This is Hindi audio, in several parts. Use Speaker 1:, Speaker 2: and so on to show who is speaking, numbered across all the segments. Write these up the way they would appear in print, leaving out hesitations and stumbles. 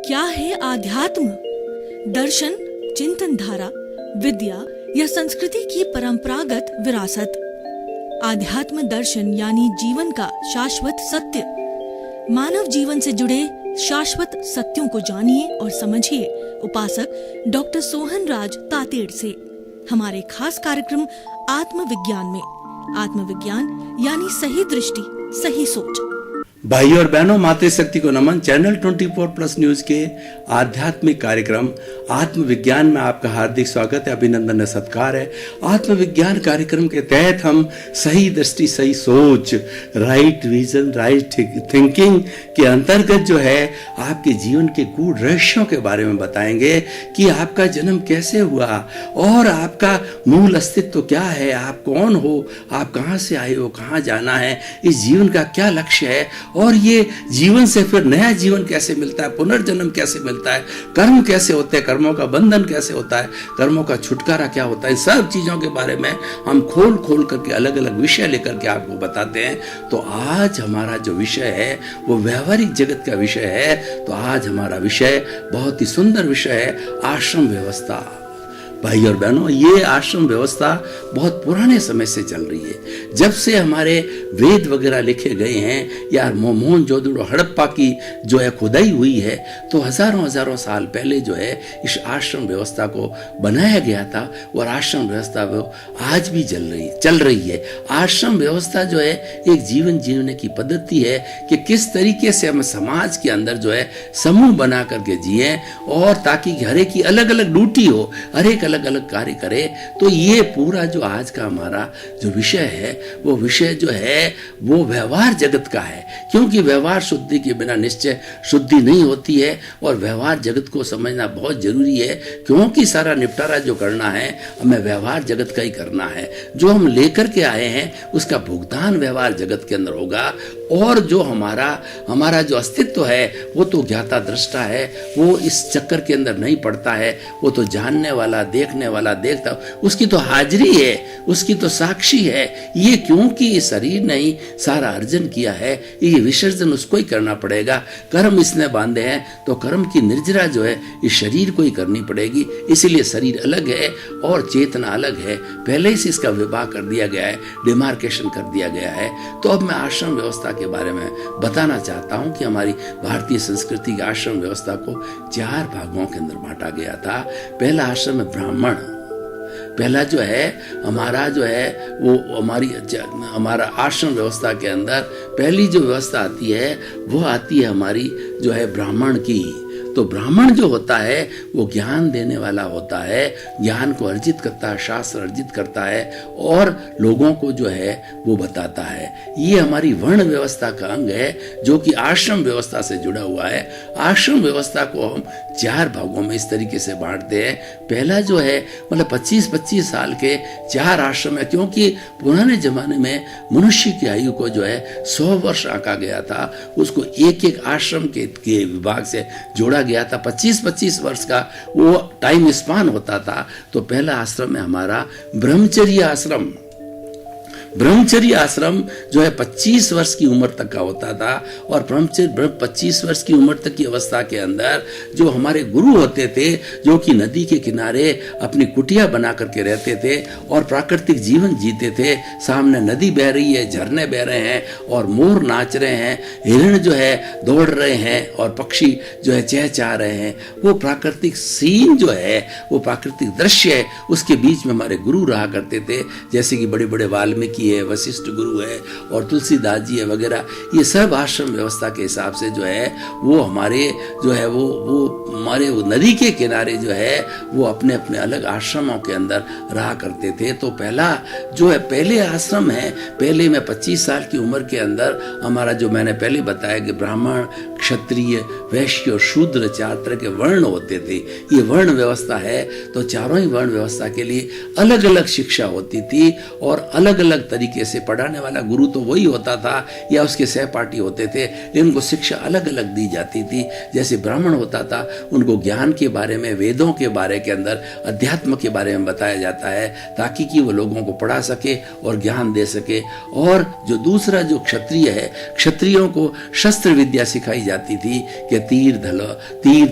Speaker 1: क्या है आध्यात्म? दर्शन, चिंतन धारा, विद्या या संस्कृति की परंपरागत विरासत। आध्यात्म दर्शन यानी जीवन का शाश्वत सत्य। मानव जीवन से जुड़े शाश्वत सत्यों को जानिए और समझिए उपासक डॉक्टर सोहन राज तातेड़ से हमारे खास कार्यक्रम आत्मविज्ञान में। आत्मविज्ञान यानी सही दृष्टि, सही सोच।
Speaker 2: भाई और बहनों, मातृशक्ति को नमन। चैनल 24+ न्यूज के आध्यात्मिक कार्यक्रम आत्मविज्ञान में आपका हार्दिक स्वागत है, अभिनंदन है, सत्कार है। आत्मविज्ञान कार्यक्रम के तहत हम सही दृष्टि, सही सोच, राइट विजन, राइट थिंकिंग के अंतर्गत जो है आपके जीवन के गूढ़ रहस्यों के बारे में बताएंगे कि आपका जन्म कैसे हुआ और आपका मूल अस्तित्व क्या है, आप कौन हो, आप कहाँ से आए हो, कहाँ जाना है, इस जीवन का क्या लक्ष्य है और ये जीवन से फिर नया जीवन कैसे मिलता है, पुनर्जन्म कैसे मिलता है, कर्म कैसे होते हैं, कर्मों का बंधन कैसे होता है, कर्मों का छुटकारा क्या होता है, इन सब चीजों के बारे में हम खोल करके अलग अलग विषय लेकर के आपको बताते हैं। तो आज हमारा जो विषय है वो व्यवहारिक जगत का विषय है। तो आज हमारा विषय बहुत ही सुंदर विषय है, आश्रम व्यवस्था। भाई और बहनों, ये आश्रम व्यवस्था बहुत पुराने समय से चल रही है। जब से हमारे वेद वगैरह लिखे गए हैं या मोहनजोदड़ो हड़प्पा की जो है खुदाई हुई है, तो हजारों साल पहले जो है इस आश्रम व्यवस्था को बनाया गया था और आश्रम व्यवस्था वो आज भी चल रही है। आश्रम व्यवस्था जो है एक जीवन जीने की पद्धति है कि किस तरीके से हम समाज के अंदर जो है समूह बना करके जिए और ताकि हर एक की अलग अलग ड्यूटी हो, हर एक अलग अलग कार्य करे। तो ये पूरा जो आज का हमारा जो विषय है वो विषय जो है वो व्यवहार जगत का है, क्योंकि व्यवहार शुद्धि के बिना निश्चय शुद्धि नहीं होती है और व्यवहार जगत को समझना बहुत जरूरी है, क्योंकि सारा निपटारा जो करना है हमें व्यवहार जगत का ही करना है। जो हम लेकर के आए हैं उसका भुगतान व्यवहार जगत के अंदर होगा और जो हमारा जो अस्तित्व है वो तो ज्ञाता दृष्टा है, वो इस चक्कर के अंदर नहीं पड़ता है, वो तो जानने वाला, देखने वाला, देखता, उसकी तो हाजिरी है, उसकी तो साक्षी है। ये क्योंकि शरीर ने ही सारा अर्जन किया है, ये विसर्जन उसको ही करना पड़ेगा। कर्म इसने बांधे हैं तो कर्म की निर्जरा जो है इस शरीर को ही करनी पड़ेगी। इसीलिए शरीर अलग है और चेतना अलग है, पहले से इसका विभाग कर दिया गया है, डिमार्केशन कर दिया गया है। तो अब मैं आश्रम व्यवस्था के बारे में बताना चाहता हूं कि हमारी भारतीय संस्कृति की आश्रम व्यवस्था को 4 भागों के अंदर बांटा गया था। पहला आश्रम है ब्राह्मण। पहला जो है हमारा जो है वो हमारा आश्रम व्यवस्था के अंदर पहली जो व्यवस्था आती है वो आती है हमारी जो है ब्राह्मण की। तो ब्राह्मण जो होता है वो ज्ञान देने वाला होता है, ज्ञान को अर्जित करता है, शास्त्र अर्जित करता है और लोगों को जो है वो बताता है। ये हमारी वर्ण व्यवस्था का अंग है जो कि आश्रम व्यवस्था से जुड़ा हुआ है। आश्रम व्यवस्था को हम 4 भागों में इस तरीके से बांटते हैं। पहला जो है मतलब 25-25 साल के 4 आश्रम है, क्योंकि पुराने जमाने में मनुष्य की आयु को जो है 100 वर्ष आंका गया था, उसको एक आश्रम के विभाग से जोड़ा गया था। 25-25 वर्ष का वो टाइम स्पान होता था। तो पहला आश्रम है हमारा ब्रह्मचर्य आश्रम। ब्रह्मचर्य आश्रम जो है 25 वर्ष की उम्र तक का होता था और 25 वर्ष की उम्र तक की अवस्था के अंदर जो हमारे गुरु होते थे, जो कि नदी के किनारे अपनी कुटिया बना करके रहते थे और प्राकृतिक जीवन जीते थे। सामने नदी बह रही है, झरने बह रहे हैं और मोर नाच रहे हैं, हिरण जो है दौड़ रहे हैं और पक्षी जो है चहचहा रहे हैं। वो प्राकृतिक सीन जो है, वो प्राकृतिक दृश्य है, उसके बीच में हमारे गुरु रहा करते थे, जैसे कि बड़े बड़े वाल्मीकि है, वशिष्ठ गुरु है और तुलसीदास जी है वगैरह। ये सब आश्रम व्यवस्था के हिसाब से जो है वो हमारे जो है वो हमारे नदी के किनारे जो है वो अपने अपने अलग आश्रमों के अंदर रहा करते थे। तो पहला जो है पहले आश्रम है, पहले में 25 साल की उम्र के अंदर हमारा जो मैंने पहले बताया कि ब्राह्मण, क्षत्रिय, वैश्य और शूद्र 4 तरह के वर्ण होते थे। ये वर्ण व्यवस्था है। तो चारों ही वर्ण व्यवस्था के लिए अलग अलग शिक्षा होती थी और अलग अलग तरीके से पढ़ाने वाला गुरु तो वही होता था या उसके सहपाठी होते थे, लेकिन उनको शिक्षा अलग अलग दी जाती थी। जैसे ब्राह्मण होता था, उनको ज्ञान के बारे में, वेदों के बारे के अंदर, अध्यात्म के बारे में बताया जाता है ताकि कि वो लोगों को पढ़ा सके और ज्ञान दे सके। और जो दूसरा जो क्षत्रिय है, क्षत्रियों को शस्त्र विद्या सिखाई जाती जाती थी कि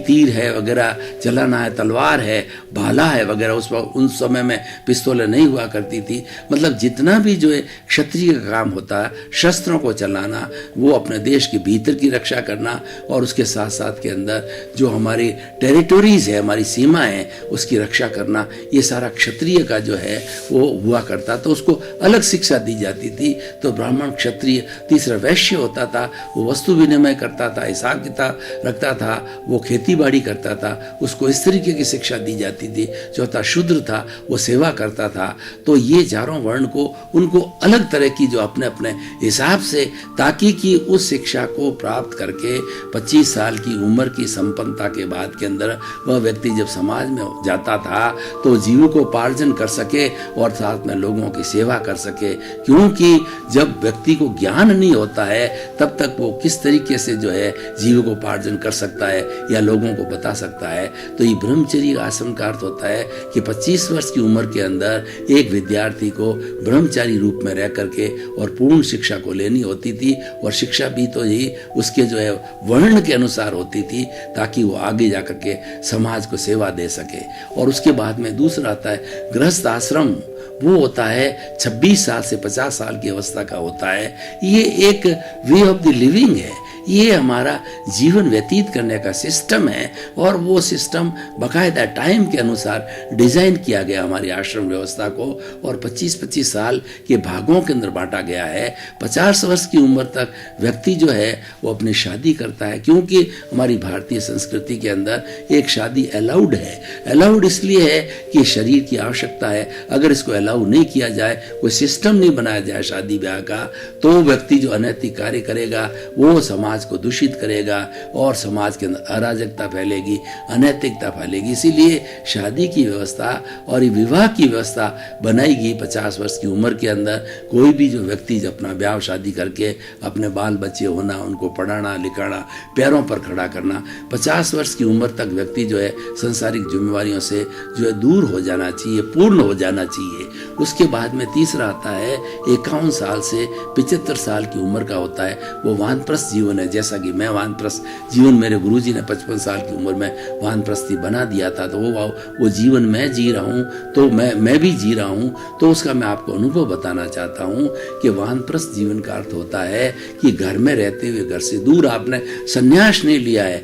Speaker 2: तीर है वगैरह, चलाना है, तलवार है, भाला है वगैरह। उन समय में पिस्तौलें नहीं हुआ करती थी। मतलब जितना भी जो है क्षत्रिय का काम होता है, शस्त्रों को चलाना, वो अपने देश के भीतर की रक्षा करना, और उसके साथ साथ के अंदर जो हमारी टेरिटोरीज है, हमारी सीमा है, उसकी रक्षा करना, ये सारा क्षत्रिय का जो है वो हुआ करता। तो उसको अलग शिक्षा दी जाती थी। तो ब्राह्मण, क्षत्रिय, तीसरा वैश्य होता था, वो वस्तु विनिमय करता था, हिसाब किताब रखता था, वो खेती बाड़ी करता था, उसको इस तरीके की शिक्षा दी जाती थी। चौथा शूद्र था, वो सेवा करता था। तो ये चारों वर्ण को उनको अलग तरह की जो अपने अपने हिसाब से, ताकि कि उस शिक्षा को प्राप्त करके 25 साल की उम्र की संपन्नता के बाद के अंदर वह व्यक्ति जब समाज में जाता था तो जीविकोपार्जन कर सके और साथ में लोगों की सेवा कर सके। क्योंकि जब व्यक्ति को ज्ञान नहीं होता है तब तक वो किस तरीके से जो है जीविकोपार्जन कर सकता है या लोगों को बता सकता है। तो ये ब्रह्मचर्य आश्रम का अर्थ होता है कि 25 वर्ष की उम्र के अंदर एक विद्यार्थी को ब्रह्मचारी रूप में रह करके और पूर्ण शिक्षा को लेनी होती थी। और शिक्षा भी तो यही उसके जो है वर्ण के अनुसार होती थी, ताकि वो आगे जाकर के समाज को सेवा दे सके। और उसके बाद में दूसरा आता है गृहस्थ आश्रम। वो होता है 26 साल से 50 साल की अवस्था का होता है। ये एक वे ऑफ द लिविंग है, ये हमारा जीवन व्यतीत करने का सिस्टम है। और वो सिस्टम बाकायदा टाइम के अनुसार डिजाइन किया गया हमारी आश्रम व्यवस्था को, और 25-25 साल के भागों के अंदर बांटा गया है। 50 वर्ष की उम्र तक व्यक्ति जो है वो अपनी शादी करता है, क्योंकि हमारी भारतीय संस्कृति के अंदर एक शादी अलाउड है। अलाउड इसलिए है कि शरीर की आवश्यकता है। अगर इसको अलाउ नहीं किया जाए, कोई सिस्टम नहीं बनाया जाए शादी ब्याह का, तो व्यक्ति जो अनैतिक कार्य करेगा वो समाज को दूषित करेगा और समाज के अंदर अराजकता फैलेगी, अनैतिकता फैलेगी। इसीलिए शादी की व्यवस्था और विवाह की व्यवस्था बनाएगी 50 वर्ष की उम्र के अंदर। कोई भी जो व्यक्ति अपना ब्याह शादी करके अपने बाल बच्चे होना, उनको पढ़ाना लिखाना, पैरों पर खड़ा करना, 50 वर्ष की उम्र तक व्यक्ति जो है संसारिक जिम्मेवारियों से जो है दूर हो जाना चाहिए, पूर्ण हो जाना चाहिए। उसके बाद में तीसरा आता है 51 साल से 75 साल की उम्र का होता है, वो वानप्रस्थ जीवन है। जैसा कि मैं वानप्रस्थ जीवन, मेरे गुरुजी ने 55 साल की उम्र में वानप्रस्थी बना दिया था, तो वो जीवन मैं जी रहा हूँ, तो मैं भी जी रहा हूँ। तो उसका मैं आपको अनुभव बताना चाहता हूँ कि वानप्रस्थ जीवन का अर्थ होता है कि घर में रहते हुए घर से दूर, आपने संन्यास नहीं लिया है,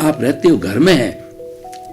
Speaker 2: आप रहते हो घर में हैं,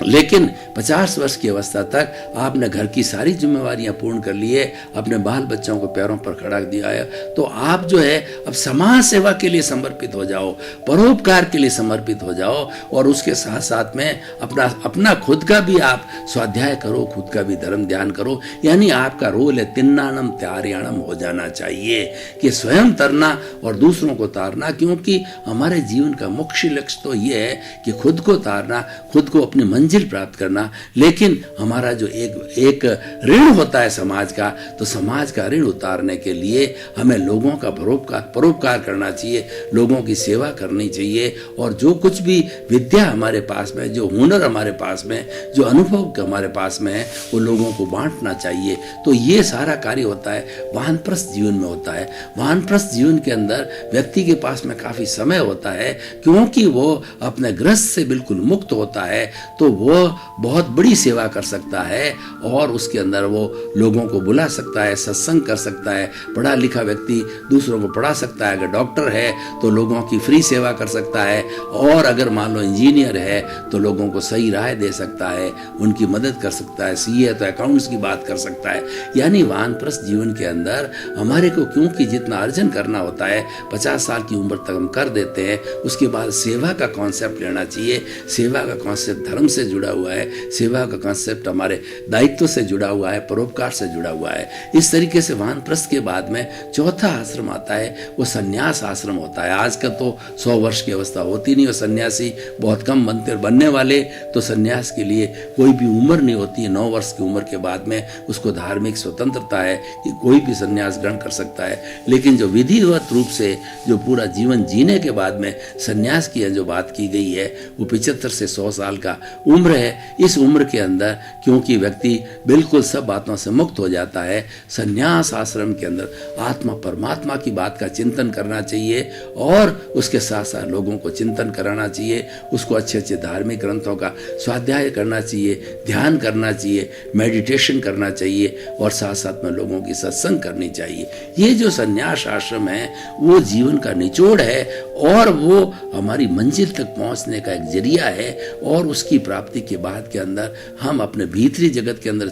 Speaker 2: लेकिन 50 वर्ष की अवस्था तक आपने घर की सारी जिम्मेवारियां पूर्ण कर ली है, अपने बाल बच्चों को पैरों पर खड़ा दिया है। तो आप जो है अब समाज सेवा के लिए समर्पित हो जाओ, परोपकार के लिए समर्पित हो जाओ, और उसके साथ साथ में अपना खुद का भी आप स्वाध्याय करो, खुद का भी धर्म ध्यान करो। यानी आपका रोल है तिन्नानम त्यार्याणम हो जाना चाहिए, कि स्वयं तरना और दूसरों को तारना। क्योंकि हमारे जीवन का मुख्य लक्ष्य तो ये है कि खुद को तारना, खुद को अपनी मंजिल प्राप्त करना। लेकिन हमारा जो एक ऋण होता है समाज का, तो समाज का ऋण उतारने के लिए हमें लोगों का परोपकार करना चाहिए, लोगों की सेवा करनी चाहिए। और जो कुछ भी विद्या हमारे पास में, जो हुनर हमारे पास में, जो अनुभव हमारे पास में है, वो लोगों को बांटना चाहिए। तो ये सारा कार्य होता है वानप्रस्थ जीवन में होता है। वानप्रस्थ जीवन के अंदर व्यक्ति के पास में काफी समय होता है, क्योंकि वो अपने गृहस्थ से बिल्कुल मुक्त होता है, तो वो बहुत बड़ी सेवा कर सकता है। और उसके अंदर वो लोगों को बुला सकता है, सत्संग कर सकता है, पढ़ा लिखा व्यक्ति दूसरों को पढ़ा सकता है। अगर डॉक्टर है तो लोगों की फ्री सेवा कर सकता है, और अगर मान लो इंजीनियर है तो लोगों को सही राय दे सकता है, उनकी मदद कर सकता है। सीए तो अकाउंट्स की बात कर सकता है। यानी वानप्रस्थ जीवन के अंदर हमारे को, क्योंकि जितना अर्जन करना होता है 50 साल की उम्र तक हम कर देते हैं, उसके बाद सेवा का कॉन्सेप्ट लेना चाहिए। सेवा का कॉन्सेप्ट धर्म से जुड़ा हुआ है, सेवा का कॉन्सेप्ट हमारे दायित्व से जुड़ा हुआ है, परोपकार से जुड़ा हुआ है। इस तरीके से वानप्रस्थ के बाद में चौथा आश्रम आता है, वो संन्यास आश्रम होता है। आजकल तो 100 वर्ष की अवस्था होती नहीं, और सन्यासी बहुत कम बनते, और बनने वाले तो सन्यास के लिए कोई भी उम्र नहीं होती है। 9 वर्ष की उम्र के बाद में उसको धार्मिक स्वतंत्रता है कि कोई भी सन्यास ग्रहण कर सकता है। लेकिन जो विधिवत रूप से जो पूरा जीवन जीने के बाद में सन्यास की जो बात की गई है, वो 75 से 100 साल का, उम्र है, इस उम्र के अंदर क्योंकि व्यक्ति बिल्कुल सब बातों से मुक्त हो जाता है, संन्यास आश्रम के अंदर आत्मा परमात्मा की बात का चिंतन करना चाहिए और उसके साथ साथ लोगों को चिंतन कराना चाहिए, उसको अच्छे अच्छे धार्मिक ग्रंथों का स्वाध्याय करना चाहिए, ध्यान करना चाहिए, मेडिटेशन करना चाहिए और साथ साथ में लोगों की सत्संग करनी चाहिए। ये जो संन्यास आश्रम है वो जीवन का निचोड़ है और वो हमारी मंजिल तक पहुंचने का एक जरिया है और उसकी प्राप्ति के बाद के अंदर हम अपने भीतरी जगत के अंदर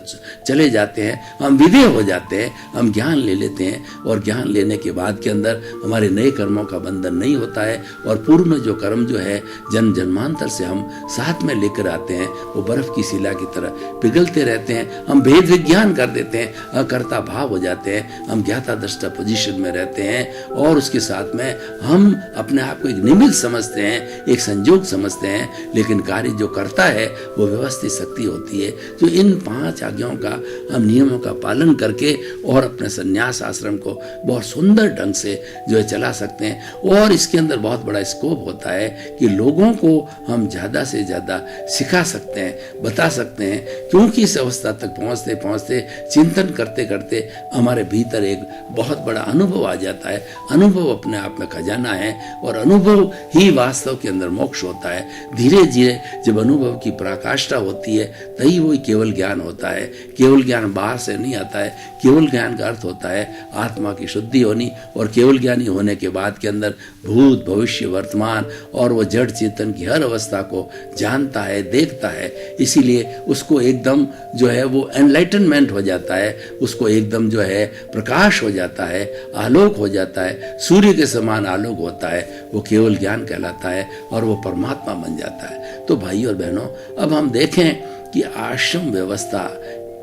Speaker 2: चले जाते हैं, हम विदेह हो जाते हैं, हम ज्ञान ले लेते हैं और ज्ञान लेने के बाद के अंदर हमारे नए कर्मों का बंधन नहीं होता है और पूर्व में जो कर्म जो है जन्म जन्मांतर से हम साथ में लेकर आते हैं वो बर्फ की शिला की तरह पिघलते रहते हैं। हम भेद विज्ञान कर देते हैं, अकर्ता भाव हो जाते हैं, हम ज्ञाता दृष्टा पोजीशन में रहते हैं और उसके साथ में हम अपने आप को एक निमित्त समझते हैं, एक संयोग समझते हैं, लेकिन कार्य जो करता है वो व्यवस्थित शक्ति होती है जो इन 5 आज्ञाओं का हम नियमों का पालन करके और अपने संन्यास आश्रम को बहुत सुंदर ढंग से जो है चला सकते हैं। और इसके अंदर बहुत बड़ा स्कोप होता है कि लोगों को हम ज़्यादा से ज़्यादा सिखा सकते हैं, बता सकते हैं, क्योंकि इस अवस्था तक पहुँचते पहुँचते चिंतन करते करते हमारे भीतर एक बहुत बड़ा अनुभव आ जाता है। अनुभव अपने आप में खजाना है और अनुभव ही वास्तव के अंदर मोक्ष होता है। धीरे धीरे जब अनुभव की पराकाष्ठा होती है तभी वही केवल ज्ञान होता है। केवल ज्ञान बाहर से नहीं आता है, केवल ज्ञान का अर्थ होता है आत्मा की शुद्धि होनी और केवल ज्ञानी होने के बाद के अंदर भूत भविष्य वर्तमान और वो जड़ चेतन की हर अवस्था को जानता है, देखता है। इसीलिए उसको एकदम जो है वो एनलाइटनमेंट हो जाता है, उसको एकदम जो है प्रकाश हो जाता है, आलोक हो जाता है, सूर्य के समान आलोक होता है, वो केवल ज्ञान कहलाता है और वो परमात्मा बन जाता है। तो भाई और बहनों, अब हम देखें कि आश्रम व्यवस्था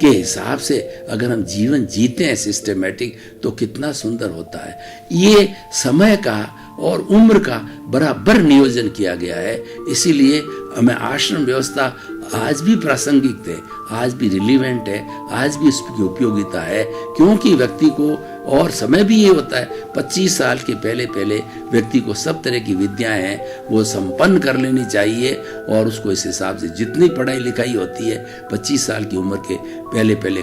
Speaker 2: के हिसाब से अगर हम जीवन जीते हैं सिस्टमेटिक तो कितना सुंदर होता है। ये समय का और उम्र का बराबर नियोजन किया गया है, इसीलिए हमें आश्रम व्यवस्था आज भी प्रासंगिक है, आज भी रिलीवेंट है, आज भी उसकी उपयोगिता है, क्योंकि व्यक्ति को और समय भी ये होता है 25 साल के पहले पहले व्यक्ति को सब तरह की विद्याएं हैं वो संपन्न कर लेनी चाहिए और उसको इस हिसाब से जितनी पढ़ाई लिखाई होती है 25 साल की उम्र के पहले पहले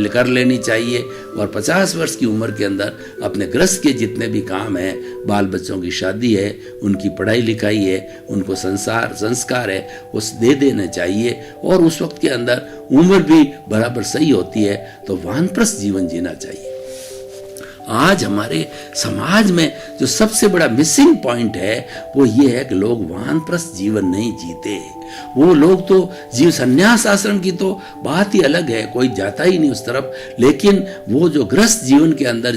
Speaker 2: कर लेनी चाहिए और 50 वर्ष की उम्र के अंदर अपने गृहस्थ के जितने भी काम हैं, बाल बच्चों की शादी है, उनकी पढ़ाई लिखाई है, उनको संस्कार है, उस दे देना चाहिए और उस वक्त के अंदर उम्र भी बराबर सही होती है तो वानप्रस्थ जीवन जीना चाहिए। आज हमारे समाज में जो सबसे बड़ा मिसिंग पॉइंट है वो ये है कि लोग वानप्रस्थ जीवन नहीं जीते। वो लोग तो जीव संन्यास आश्रम की तो बात ही अलग है, कोई जाता ही नहीं उस तरफ, लेकिन वो जो गृहस्थ जीवन के अंदर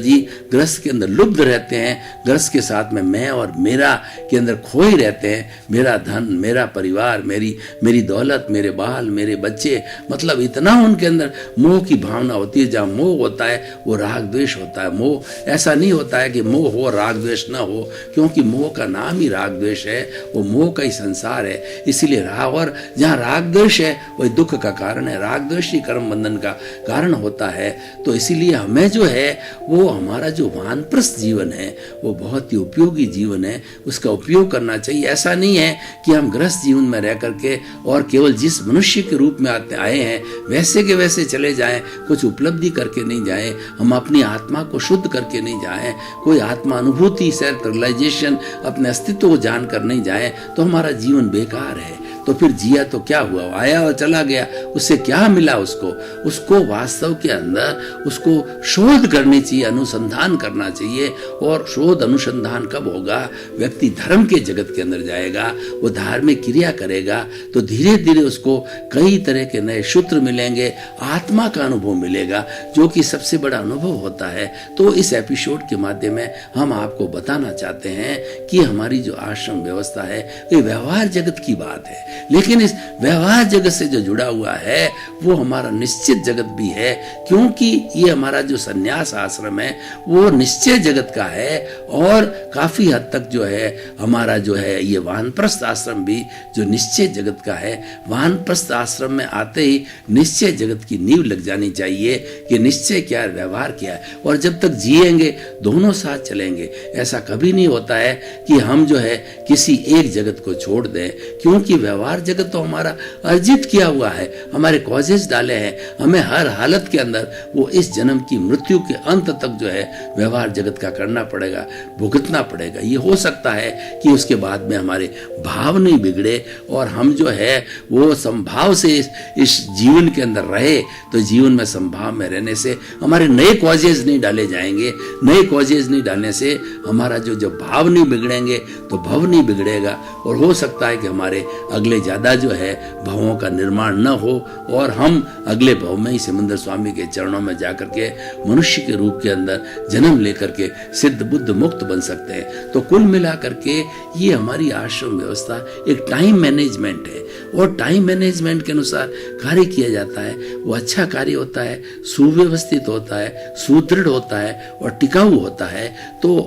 Speaker 2: गृहस्थ के अंदर लुब्ध रहते हैं, गृहस्थ के साथ में मैं और मेरा के अंदर खोए रहते हैं, मेरा धन, मेरा परिवार, मेरी दौलत, मेरे बाल, मेरे बच्चे, मतलब इतना उनके अंदर मोह की भावना होती है। जहाँ मोह होता है वो राग द्वेष होता है। मोह ऐसा नहीं होता है कि मोह हो राग द्वेष न हो, क्योंकि मोह का नाम ही राग द्वेष है, वो मोह का ही संसार है। इसीलिए और जहाँ राग द्वेष है वही दुख का कारण है, राग द्वेष ही कर्म बंधन का कारण होता है। तो इसीलिए हमें जो है वो हमारा जो वानप्रस्थ जीवन है वो बहुत ही उपयोगी जीवन है, उसका उपयोग करना चाहिए। ऐसा नहीं है कि हम गृहस्थ जीवन में रह करके और केवल जिस मनुष्य के रूप में आए हैं वैसे के वैसे चले जाएं, कुछ उपलब्धि करके नहीं जाएं, हम अपनी आत्मा को शुद्ध करके नहीं जाएं, कोई आत्मा अनुभूति सेल्फ रियलाइजेशन अपने अस्तित्व को जानकर नहीं जाएं, तो हमारा जीवन बेकार है। तो फिर जिया तो क्या हुआ, आया और चला गया, उससे क्या मिला उसको वास्तव के अंदर उसको शोध करनी चाहिए, अनुसंधान करना चाहिए। और शोध अनुसंधान कब होगा, व्यक्ति धर्म के जगत के अंदर जाएगा, वो धार्मिक क्रिया करेगा तो धीरे धीरे उसको कई तरह के नए सूत्र मिलेंगे, आत्मा का अनुभव मिलेगा जो कि सबसे बड़ा अनुभव होता है। तो इस एपिसोड के माध्यम में हम आपको बताना चाहते हैं कि हमारी जो आश्रम व्यवस्था है ये व्यवहार जगत की बात है, लेकिन इस व्यवहार जगत से जो जुड़ा हुआ है वो हमारा निश्चित जगत भी है, क्योंकि ये हमारा जो संन्यास आश्रम है वो निश्चय जगत का है और काफी हद तक जो है हमारा जो है ये वानप्रस्थ आश्रम भी जो निश्चय जगत का है। वानप्रस्थ आश्रम में आते ही निश्चय जगत की नींव लग जानी चाहिए कि निश्चय क्या है, व्यवहार क्या है, और जब तक जिएंगे दोनों साथ चलेंगे। ऐसा कभी नहीं होता है कि हम जो है किसी एक जगत को छोड़ दें, क्योंकि व्यवहार व्यवहार जगत तो हमारा अर्जित किया हुआ है, हमारे कॉजेज डाले हैं, हमें हर हालत के अंदर वो इस जन्म की मृत्यु के अंत तक जो है व्यवहार जगत का करना पड़ेगा, भुगतना पड़ेगा। ये हो सकता है कि उसके बाद में हमारे भाव नहीं बिगड़े और हम जो है वो संभाव से इस जीवन के अंदर रहे, तो जीवन में संभाव में रहने से हमारे नए कॉजेज नहीं डाले जाएंगे। नए कॉजेज नहीं डालने से हमारा जो भाव नहीं बिगड़ेंगे तो भव नहीं बिगड़ेगा, और हो सकता है कि हमारे अगले ज्यादा जो है भवों का निर्माण न हो और हम अगले भव में ही सिमंदर स्वामी के चरणों में जाकर के मनुष्य के रूप के अंदर जन्म लेकर के सिद्ध बुद्ध मुक्त बन सकते हैं। तो कुल मिलाकर के ये हमारी आश्रम व्यवस्था एक टाइम मैनेजमेंट है, और टाइम मैनेजमेंट के अनुसार कार्य किया जाता है। वो अच्छा कार्य होता है, सुव्यवस्थित होता है, सुदृढ़ होता है और टिकाऊ होता है। तो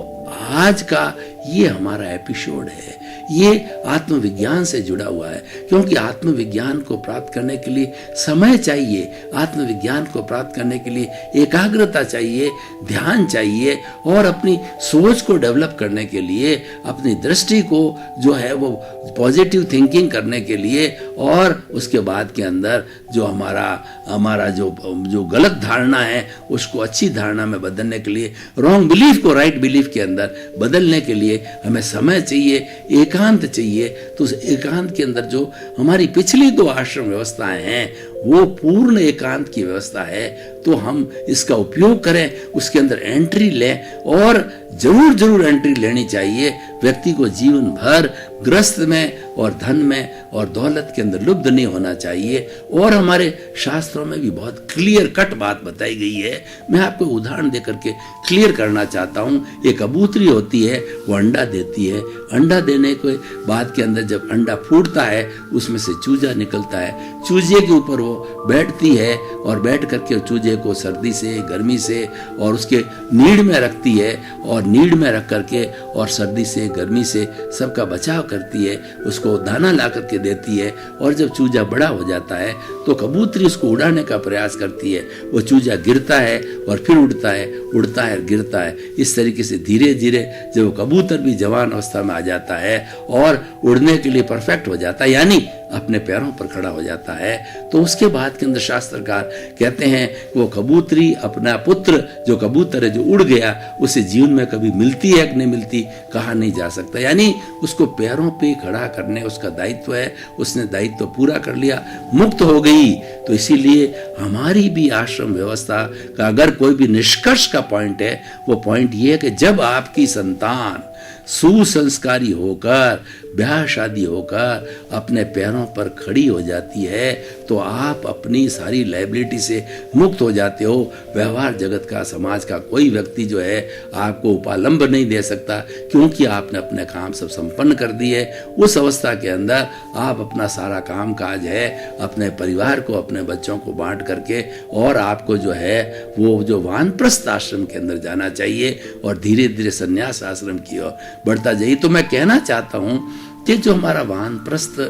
Speaker 2: आज का ये हमारा एपिसोड है, ये आत्मविज्ञान से जुड़ा हुआ है, क्योंकि आत्मविज्ञान को प्राप्त करने के लिए समय चाहिए, आत्मविज्ञान को प्राप्त करने के लिए एकाग्रता चाहिए, ध्यान चाहिए, और अपनी सोच को डेवलप करने के लिए, अपनी दृष्टि को जो है वो पॉजिटिव थिंकिंग करने के लिए, और उसके बाद के अंदर जो हमारा जो गलत धारणा है उसको अच्छी धारणा में बदलने के लिए, रॉन्ग बिलीफ को राइट बिलीफ के अंदर बदलने के लिए हमें समय चाहिए, एकांत चाहिए। तो उस एकांत के अंदर जो हमारी पिछली 2 आश्रम व्यवस्थाएं हैं वो पूर्ण एकांत की व्यवस्था है, तो हम इसका उपयोग करें, उसके अंदर एंट्री लें, और जरूर एंट्री लेनी चाहिए। व्यक्ति को जीवन भर ग्रस्त में और धन में और दौलत के अंदर लुब्ध नहीं होना चाहिए। और हमारे शास्त्रों में भी बहुत क्लियर कट बात बताई गई है। मैं आपको उदाहरण देकर के क्लियर करना चाहता हूँ। एक कबूतरी होती है, वो अंडा देती है, अंडा देने के बाद के अंदर जब अंडा फूटता है उसमें से चूजा निकलता है, चूजे के ऊपर वो बैठती है और बैठ करके चूजे को सर्दी से, गर्मी से और उसके नीड में रखती है, और नीड में रख करके और सर्दी से, गर्मी से सबका बचाव करती है, उसको दाना ला करके देती है। और जब चूजा बड़ा हो जाता है तो कबूतरी उसको उड़ाने का प्रयास करती है, वो चूजा गिरता है और फिर उड़ता है, उड़ता है, गिरता है। इस तरीके से धीरे धीरे जब वो कबूतर भी जवान अवस्था में आ जाता है और उड़ने के लिए परफेक्ट हो जाता है, यानी अपने पैरों पर खड़ा हो जाता है, तो उसके बाद के अंदर शास्त्रकार कहते हैं वो कबूतरी अपना पुत्र जो कबूतर है जो उड़ गया उसे जीवन में कभी मिलती है कि नहीं मिलती कहा नहीं जा सकता। यानी उसको पैरों पे खड़ा करने उसका दायित्व है, उसने दायित्व पूरा कर लिया, मुक्त हो गई। तो इसीलिए हमारी भी आश्रम व्यवस्था का अगर कोई भी निष्कर्ष का पॉइंट है, वो पॉइंट ये है कि जब आपकी संतान सुसंस्कारी होकर, ब्याह शादी होकर अपने पैरों पर खड़ी हो जाती है, तो आप अपनी सारी लायबिलिटी से मुक्त हो जाते हो। व्यवहार जगत का, समाज का कोई व्यक्ति जो है आपको उपालंब नहीं दे सकता, क्योंकि आपने अपने काम सब संपन्न कर दिए। उस अवस्था के अंदर आप अपना सारा काम काज है अपने परिवार को, अपने बच्चों को बांट करके, और आपको जो है वो जो वानप्रस्थ आश्रम के अंदर जाना चाहिए और धीरे धीरे संन्यास आश्रम की ओर बढ़ता जाइए। तो मैं कहना चाहता हूं कि जो हमारा वानप्रस्थ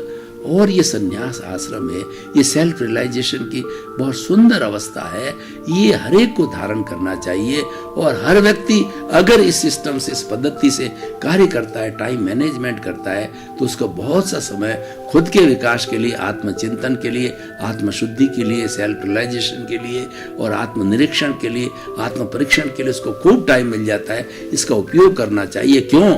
Speaker 2: और ये संन्यास आश्रम है, ये सेल्फ रियलाइजेशन की बहुत सुंदर अवस्था है, ये हर एक को धारण करना चाहिए। और हर व्यक्ति अगर इस सिस्टम से, इस पद्धति से कार्य करता है, टाइम मैनेजमेंट करता है, तो उसको बहुत सा समय खुद के विकास के लिए, आत्मचिंतन के लिए, आत्मशुद्धि के लिए, सेल्फ रियलाइजेशन के लिए और आत्मनिरीक्षण के लिए, आत्म परीक्षण के लिए उसको खूब टाइम मिल जाता है। इसका उपयोग करना चाहिए। क्यों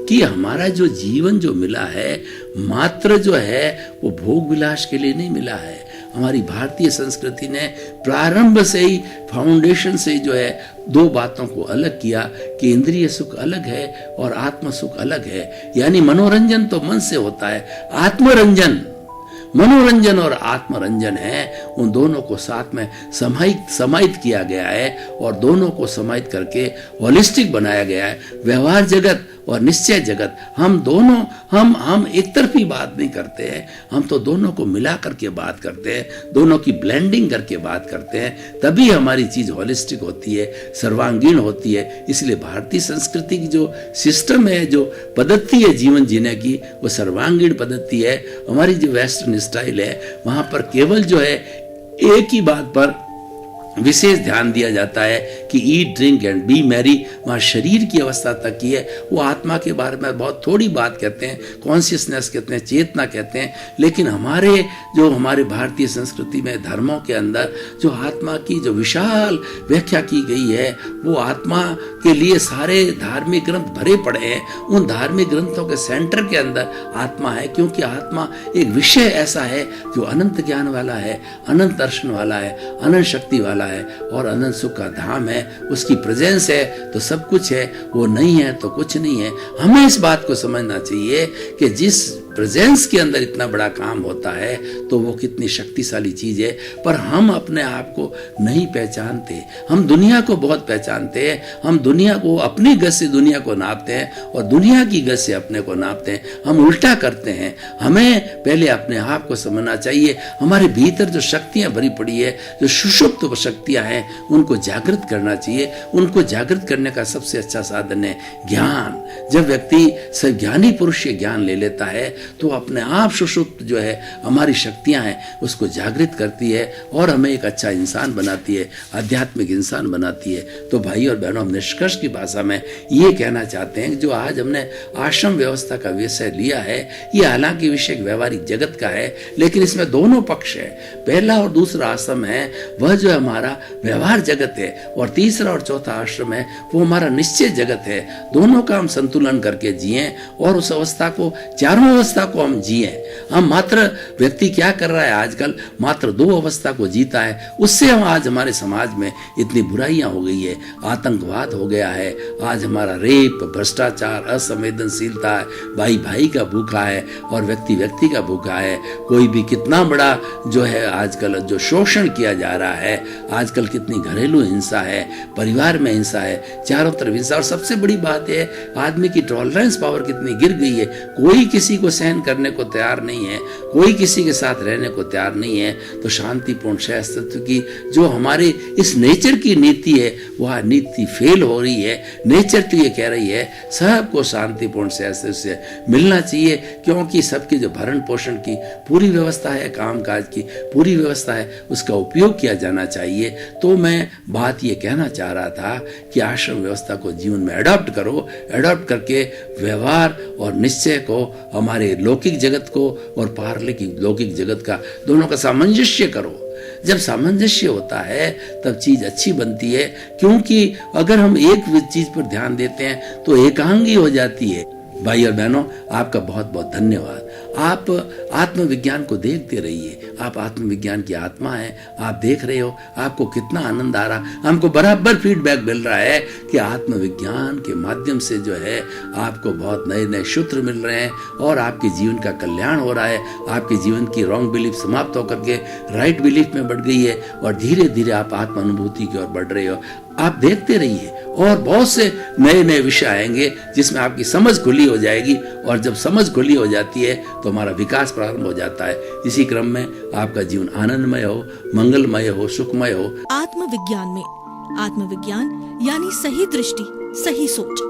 Speaker 2: कि हमारा जो जीवन जो मिला है मात्र जो है वो भोग विलास के लिए नहीं मिला है। हमारी भारतीय संस्कृति ने प्रारंभ से ही, फाउंडेशन से ही जो है 2 बातों को अलग किया कि इंद्रिय सुख अलग है और आत्म सुख अलग है। यानी मनोरंजन तो मन से होता है, आत्मरंजन, मनोरंजन और आत्मरंजन है, उन दोनों को साथ में समाहित किया गया है और दोनों को समाहित करके होलिस्टिक बनाया गया है। व्यवहार जगत और निश्चय जगत, हम दोनों हम एक तरफी बात नहीं करते हैं, हम तो दोनों को मिला करके बात करते हैं, दोनों की ब्लेंडिंग करके बात करते हैं, तभी हमारी चीज होलिस्टिक होती है, सर्वांगीण होती है। इसलिए भारतीय संस्कृति की जो सिस्टम है, जो पद्धति है जीवन जीने की, वो सर्वांगीण पद्धति है। हमारी जो वेस्टर्न स्टाइल है वहां पर केवल जो है एक ही बात पर विशेष ध्यान दिया जाता है कि eat drink and B Mary वहाँ शरीर की अवस्था तक की है। वो आत्मा के बारे में बहुत थोड़ी बात कहते हैं, कॉन्शियसनेस कहते हैं, चेतना कहते हैं। लेकिन हमारे भारतीय संस्कृति में धर्मों के अंदर जो आत्मा की जो विशाल व्याख्या की गई है, वो आत्मा के लिए सारे धार्मिक ग्रंथ भरे पड़े हैं। उन धार्मिक ग्रंथों के सेंटर के अंदर आत्मा है, क्योंकि आत्मा एक विषय ऐसा है जो अनंत ज्ञान वाला है, अनंत दर्शन वाला है, अनंत शक्ति वाला है और अनंत सुख का धाम है। उसकी प्रेजेंस है तो सब कुछ है, वो नहीं है तो कुछ नहीं है। हमें इस बात को समझना चाहिए कि जिस प्रेजेंस के अंदर इतना बड़ा काम होता है तो वो कितनी शक्तिशाली चीज है। पर हम अपने आप को नहीं पहचानते। हम दुनिया को बहुत पहचानते हैं। हम दुनिया को अपनी गज से दुनिया को नापते हैं और दुनिया की गज से अपने को नापते हैं। हम उल्टा करते हैं। हमें पहले अपने आप को समझना चाहिए। हमारे भीतर जो शक्तियां भरी पड़ी है, जो सुषुप्त शक्तियां हैं, उनको जागृत करना चाहिए। उनको जागृत करने का सबसे अच्छा साधन है ज्ञान। जब व्यक्ति ज्ञानी पुरुष से ज्ञान ले लेता है तो अपने आप सुषुप्त जो है हमारी शक्तियां हैं उसको जागृत करती है और हमें एक अच्छा इंसान बनाती है, आध्यात्मिक इंसान बनाती है। तो भाई और बहनों, हम निष्कर्ष की भाषा में ये कहना चाहते हैं कि जो आज हमने आश्रम व्यवस्था का विषय लिया है, ये हालांकि विषय व्यवहारिक जगत का है, लेकिन इसमें दोनों पक्ष है। पहला और दूसरा आश्रम है वह जो हमारा व्यवहार जगत है, और तीसरा और चौथा आश्रम है वो हमारा निश्चय जगत है। दोनों का हम संतुलन करके जिए और उस अवस्था को, चारों अवस्था को हम जिए। हम मात्र, व्यक्ति क्या कर रहा है आजकल, मात्र दो अवस्था को जीता है। उससे हम आज हमारे समाज में इतनी बुराइयां हो गई है, आतंकवाद हो गया है, आज हमारा रेप, भ्रष्टाचार, असंवेदनशीलता है, भाई भाई का भूखा है और व्यक्ति व्यक्ति का भूखा है। कोई भी कितना बड़ा जो है आजकल जो शोषण किया जा रहा है, आजकल कितनी घरेलू हिंसा है, परिवार में हिंसा है, चारों तरफ हिंसा। और सबसे बड़ी बात है आदमी की टॉलरेंस पावर कितनी गिर गई है। कोई किसी को सहन करने को तैयार नहीं है, कोई किसी के साथ रहने को तैयार नहीं है। तो शांतिपूर्ण सहअस्तित्व की जो हमारे इस नेचर की नीति है, वह नीति फेल हो रही है। नेचर तो ये कह रही है सबको शांतिपूर्ण सहअस्तित्व से मिलना चाहिए, क्योंकि सबके जो भरण पोषण की पूरी व्यवस्था है, कामकाज की पूरी व्यवस्था है, उसका उपयोग किया जाना चाहिए। तो मैं बात ये कहना चाह रहा था कि आश्रम व्यवस्था को जीवन में अडॉप्ट करो, अडॉप्ट करके व्यवहार और निश्चय को, हमारे लौकिक जगत को और पारलौकिक लौकिक जगत का, दोनों का सामंजस्य करो। जब सामंजस्य होता है तब चीज अच्छी बनती है, क्योंकि अगर हम एक चीज पर ध्यान देते हैं तो एकांगी हो जाती है। भाई और बहनों, आपका बहुत बहुत धन्यवाद। आप आत्मविज्ञान को देखते रहिए। आप आत्मविज्ञान की आत्मा है, आप देख रहे हो, आपको कितना आनंद आ रहा। हमको बराबर फीडबैक मिल रहा है कि आत्मविज्ञान के माध्यम से जो है आपको बहुत नए नए सूत्र मिल रहे हैं और आपके जीवन का कल्याण हो रहा है। आपके जीवन की रॉन्ग बिलीफ समाप्त होकर के राइट बिलीफ में बढ़ गई है और धीरे धीरे आप आत्म अनुभूति की ओर बढ़ रहे हो। आप देखते रहिए और बहुत से नए नए विषय आएंगे जिसमें आपकी समझ खुली हो जाएगी, और जब समझ खुली हो जाती है तो हमारा विकास प्रारंभ हो जाता है। इसी क्रम में आपका जीवन आनंदमय हो, मंगलमय हो, सुखमय हो।
Speaker 1: आत्मविज्ञान में आत्मविज्ञान यानी सही दृष्टि, सही सोच।